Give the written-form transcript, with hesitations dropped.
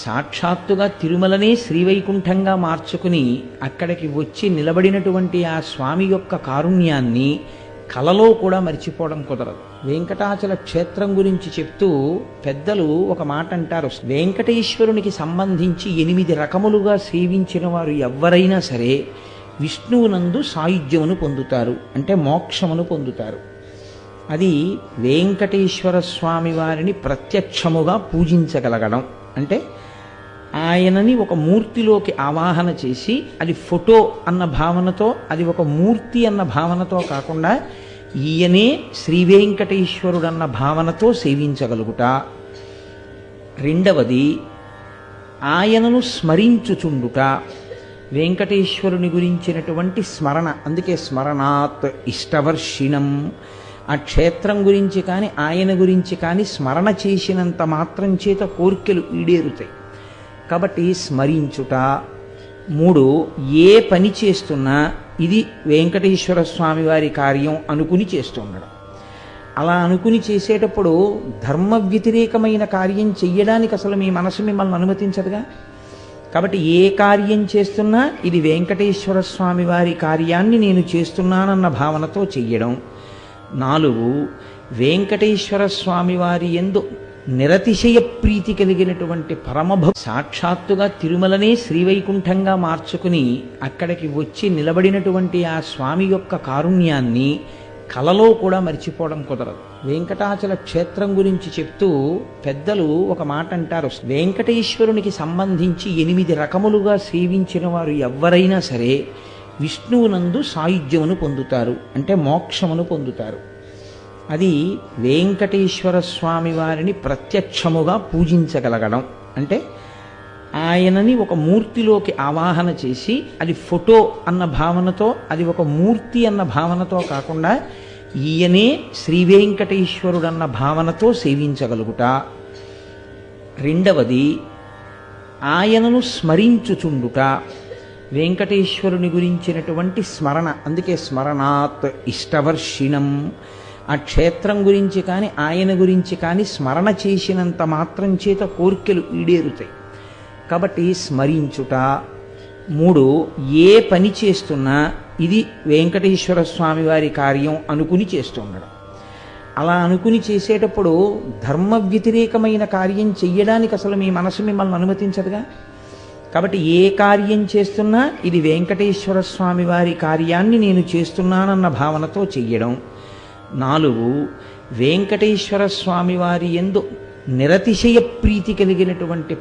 సాక్షాత్తుగా తిరుమలనే శ్రీవైకుంఠంగా మార్చుకుని అక్కడికి వచ్చి నిలబడినటువంటి ఆ స్వామి యొక్క కారుణ్యాన్ని కలలో కూడా మర్చిపోవడం కుదరదు. వెంకటాచల క్షేత్రం గురించి చెప్తూ పెద్దలు ఒక మాట అంటారు, వెంకటేశ్వరునికి సంబంధించి 8 రకములుగా సేవించిన వారు ఎవ్వరైనా సరే విష్ణువునందు సాయుధ్యమును పొందుతారు, అంటే మోక్షమును పొందుతారు. అది వెంకటేశ్వర స్వామి వారిని ప్రత్యక్షముగా పూజించగలగడం, అంటే ఆయనని ఒక మూర్తిలోకి ఆవాహన చేసి అది ఫోటో అన్న భావనతో, అది ఒక మూర్తి అన్న భావనతో కాకుండా ఈయనే శ్రీ వెంకటేశ్వరుడు అన్న భావనతో సేవించగలుగుట. రెండవది ఆయనను స్మరించుచుండుట, వెంకటేశ్వరుని గురించినటువంటి స్మరణ, అందుకే స్మరణాత్ ఇష్టవర్షిణం. ఆ క్షేత్రం గురించి కానీ ఆయన గురించి కానీ స్మరణ చేసినంత మాత్రం చేత కోర్కెలు ఈడేరుతాయి. కాబట్టి స్మరించుట. 3, ఏ పని చేస్తున్నా ఇది వెంకటేశ్వర స్వామి వారి కార్యం అనుకుని చేస్తూ ఉండడం. అలా అనుకుని చేసేటప్పుడు ధర్మ వ్యతిరేకమైన కార్యం చెయ్యడానికి అసలు మీ మనసు మిమ్మల్ని అనుమతించదుగా. కాబట్టి ఏ కార్యం చేస్తున్నా ఇది వెంకటేశ్వర స్వామి వారి కార్యాన్ని నేను చేస్తున్నానన్న భావనతో చెయ్యడం. 4, వెంకటేశ్వర స్వామి వారి యందు నిరతిశయ ప్రీతి కలిగినటువంటి సాక్షాత్తుగా తిరుమలనే శ్రీవైకుంఠంగా మార్చుకుని అక్కడికి వచ్చి నిలబడినటువంటి ఆ స్వామి యొక్క కారుణ్యాన్ని కలలో కూడా మర్చిపోవడం కుదరదు. వెంకటాచల క్షేత్రం గురించి చెప్తూ పెద్దలు ఒక మాట అంటారు, వెంకటేశ్వరునికి సంబంధించి 8 రకములుగా సేవించిన వారు ఎవ్వరైనా సరే విష్ణువునందు సాయుధ్యమును పొందుతారు, అంటే మోక్షమును పొందుతారు. అది వెంకటేశ్వర స్వామి వారిని ప్రత్యక్షముగా పూజించగలగడం, అంటే ఆయనని ఒక మూర్తిలోకి ఆవాహన చేసి అది ఫోటో అన్న భావనతో, అది ఒక మూర్తి అన్న భావనతో కాకుండా ఈయనే శ్రీ వెంకటేశ్వరుడు అన్న భావనతో సేవించగలుగుట. రెండవది ఆయనను స్మరించుచుండుట, వెంకటేశ్వరుని గురించినటువంటి స్మరణ, అందుకే స్మరణాత్ ఇష్టవర్షిణం. ఆ క్షేత్రం గురించి కానీ ఆయన గురించి కానీ స్మరణ చేసినంత మాత్రం చేత కోర్కెలు ఈడేరుతాయి. కాబట్టి స్మరించుట. 3, ఏ పని చేస్తున్నా ఇది వెంకటేశ్వర స్వామి వారి కార్యం అనుకుని చేస్తూ ఉండడం. అలా అనుకుని చేసేటప్పుడు ధర్మ వ్యతిరేకమైన కార్యం చెయ్యడానికి అసలు మీ మనసు మిమ్మల్ని అనుమతించదుగా. కాబట్టి ఏ కార్యం చేస్తున్నా ఇది వెంకటేశ్వర స్వామి వారి కార్యాన్ని నేను చేస్తున్నానన్న భావనతో చెయ్యడం. 4, వెంకటేశ్వర స్వామి వారి యందు నిరతిశయ ప్రీతి కలిగినటువంటి